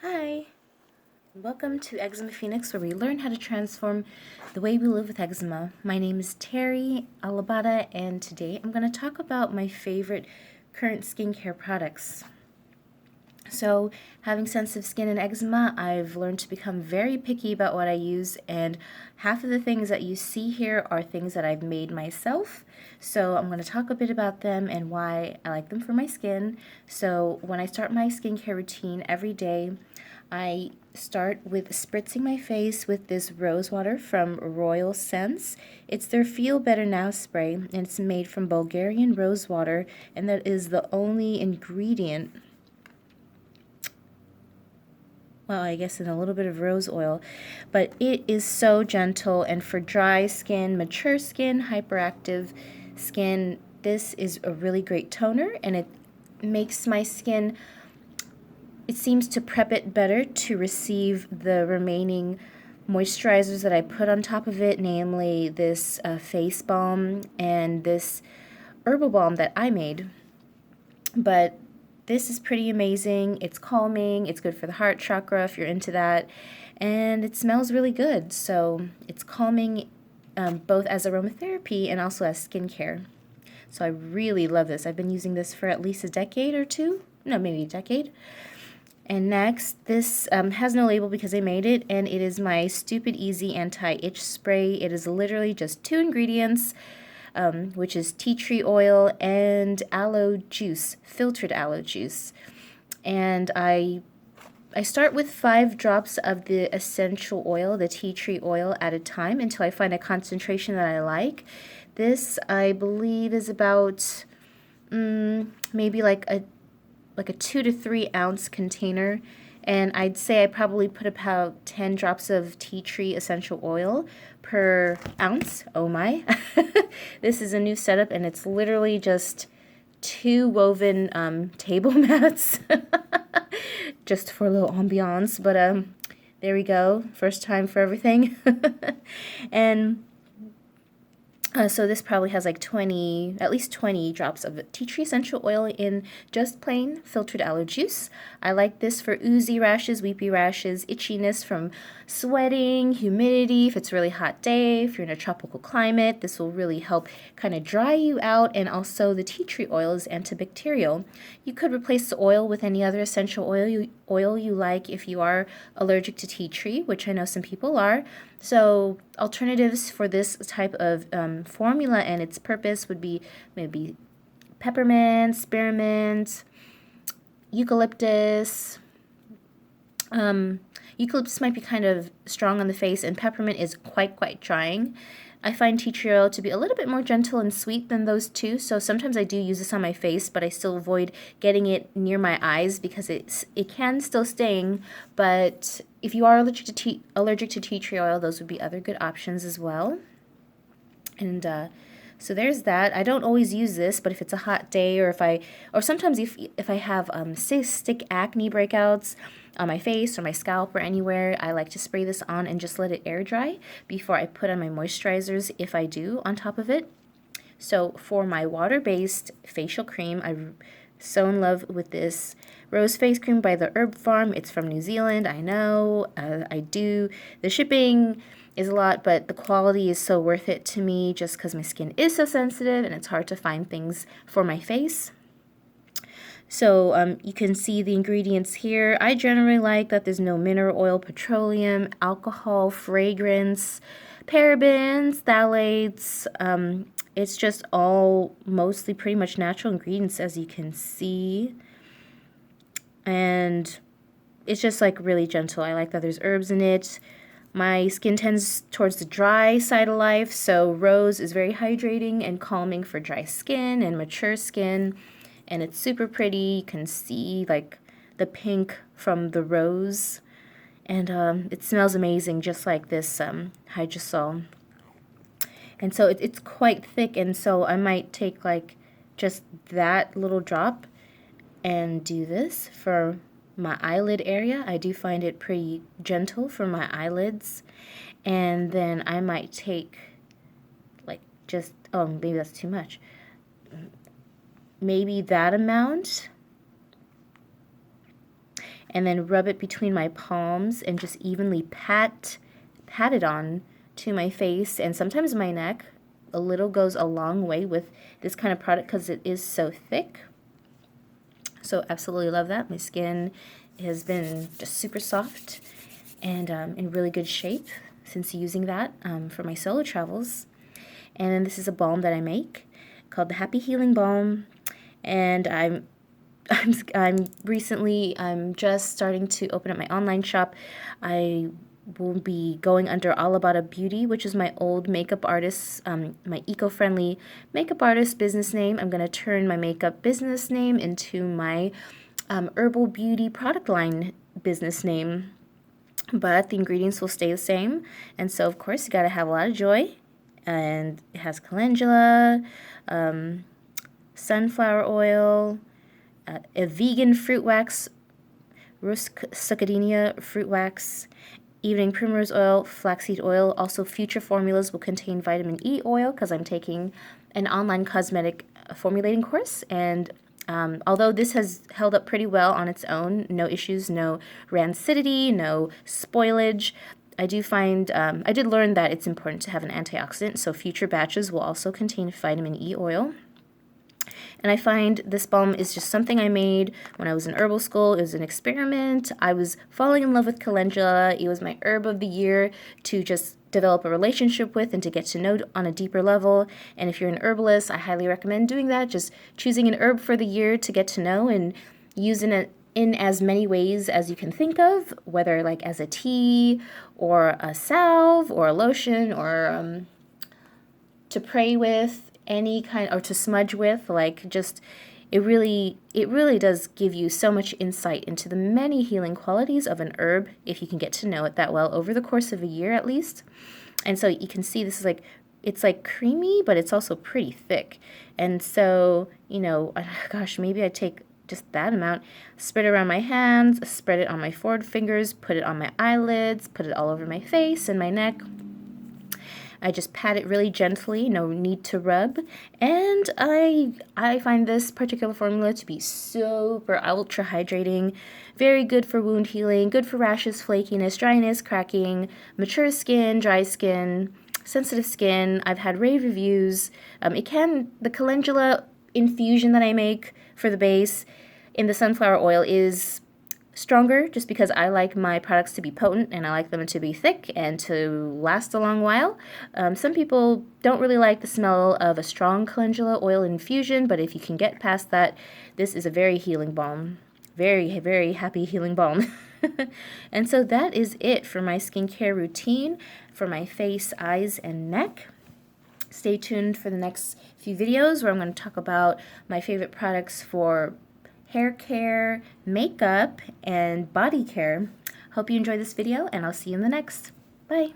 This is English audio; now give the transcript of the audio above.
Hi, welcome to Eczema Phoenix, where we learn how to transform the way we live with eczema. My name is TeresaAlabata, and today I'm going to talk about my favorite current skincare products. So, having sensitive skin and eczema, I've learned to become very picky about what I use, and half of the things that you see here are things that I've made myself. So, I'm going to talk a bit about them and why I like them for my skin. So, when I start my skincare routine every day, I start with spritzing my face with this rose water from Royal Scents. It's their Feel Better Now spray, and it's made from Bulgarian rose water, and that is the only ingredient, well, I guess in a little bit of rose oil, but it is so gentle, and for dry skin, mature skin, hyperactive skin, this is a really great toner, and it makes my skin, it seems to prep it better to receive the remaining moisturizers that I put on top of it, namely this face balm and this herbal balm that I made. But this is pretty amazing. It's calming. It's good for the heart chakra if you're into that. And it smells really good. So it's calming both as aromatherapy and also as skincare. So I really love this. I've been using this for at least a decade or two. No, maybe a decade. And next, this has no label because I made it, and it is my Stupid Easy Anti-Itch Spray. It is literally just 2 ingredients, which is tea tree oil and aloe juice, filtered aloe juice. And I start with 5 drops of the essential oil, the tea tree oil, at a time until I find a concentration that I like. This, I believe, is about maybe like a 2 to 3 ounce container, and I'd say I probably put about 10 drops of tea tree essential oil per ounce. Oh my. This is a new setup, and it's literally just 2 woven table mats just for a little ambiance, but there we go, first time for everything. And so this probably has like at least 20 drops of tea tree essential oil in just plain filtered aloe juice. I like this for oozy rashes, weepy rashes, itchiness from sweating, humidity, if it's a really hot day, if you're in a tropical climate. This will really help kind of dry you out, and also the tea tree oil is antibacterial. You could replace the oil with any other essential oil you like if you are allergic to tea tree, which I know some people are. So alternatives for this type of formula and its purpose would be maybe peppermint, spearmint, eucalyptus. Eucalyptus might be kind of strong on the face, and peppermint is quite drying. I find tea tree oil to be a little bit more gentle and sweet than those two, so sometimes I do use this on my face, but I still avoid getting it near my eyes because it can still sting. But if you are allergic to tea tree oil, those would be other good options as well. And so there's that. I don't always use this, but if it's a hot day, or sometimes if I have cystic acne breakouts on my face or my scalp or anywhere, I like to spray this on and just let it air dry before I put on my moisturizers, if I do, on top of it. So for my water-based facial cream, I'm so in love with this Rose Face Cream by the Herb Farm. It's from New Zealand, I know. I do. The shipping is a lot, but the quality is so worth it to me just because my skin is so sensitive and it's hard to find things for my face. So you can see the ingredients here. I generally like that there's no mineral oil, petroleum, alcohol, fragrance, parabens, phthalates. It's just all mostly pretty much natural ingredients, as you can see. And it's just like really gentle. I like that there's herbs in it. My skin tends towards the dry side of life, so rose is very hydrating and calming for dry skin and mature skin. And it's super pretty. You can see like the pink from the rose, and it smells amazing, just like this hydrosol. And so it's quite thick, and so I might take like just that little drop and do this for my eyelid area. I do find it pretty gentle for my eyelids. And then I might take like just, oh, maybe that's too much, maybe that amount, and then rub it between my palms and just evenly pat it on to my face and sometimes my neck. A little goes a long way with this kind of product because it is so thick. So absolutely love that. My skin has been just super soft and in really good shape since using that for my solo travels. And then this is a balm that I make called the Happy Healing Balm, and I'm just starting to open up my online shop. I will be going under Alabata Beauty, which is my old makeup artist, my eco-friendly makeup artist business name. I'm going to turn my makeup business name into my herbal beauty product line business name, but the ingredients will stay the same. And so, of course, you got to have a lot of joy. And it has calendula, sunflower oil, a vegan fruit wax, Rus succoidea fruit wax, evening primrose oil, flaxseed oil. Also, future formulas will contain vitamin E oil because I'm taking an online cosmetic formulating course. And although this has held up pretty well on its own, no issues, no rancidity, no spoilage, I did learn that it's important to have an antioxidant, so future batches will also contain vitamin E oil. And I find this balm is just something I made when I was in herbal school. It was an experiment. I was falling in love with calendula. It was my herb of the year to just develop a relationship with and to get to know on a deeper level. And if you're an herbalist, I highly recommend doing that. Just choosing an herb for the year to get to know and using it in as many ways as you can think of, whether like as a tea or a salve or a lotion or to pray with, any kind, or to smudge with, like just it really does give you so much insight into the many healing qualities of an herb if you can get to know it that well over the course of a year at least. And so you can see this is like, it's like creamy, but it's also pretty thick. And so, you know, gosh, maybe I take just that amount, spread it around my hands, spread it on my forward fingers, put it on my eyelids, put it all over my face and my neck. I just pat it really gently, no need to rub. And I find this particular formula to be super ultra hydrating, very good for wound healing, good for rashes, flakiness, dryness, cracking, mature skin, dry skin, sensitive skin. I've had rave reviews. The calendula infusion that I make for the base in the sunflower oil is stronger just because I like my products to be potent and I like them to be thick and to last a long while. Some people don't really like the smell of a strong calendula oil infusion, but if you can get past that, this is a very healing balm. Very, very happy healing balm. And so that is it for my skincare routine for my face, eyes, and neck. Stay tuned for the next few videos where I'm going to talk about my favorite products for hair care, makeup, and body care. Hope you enjoyed this video, and I'll see you in the next. Bye.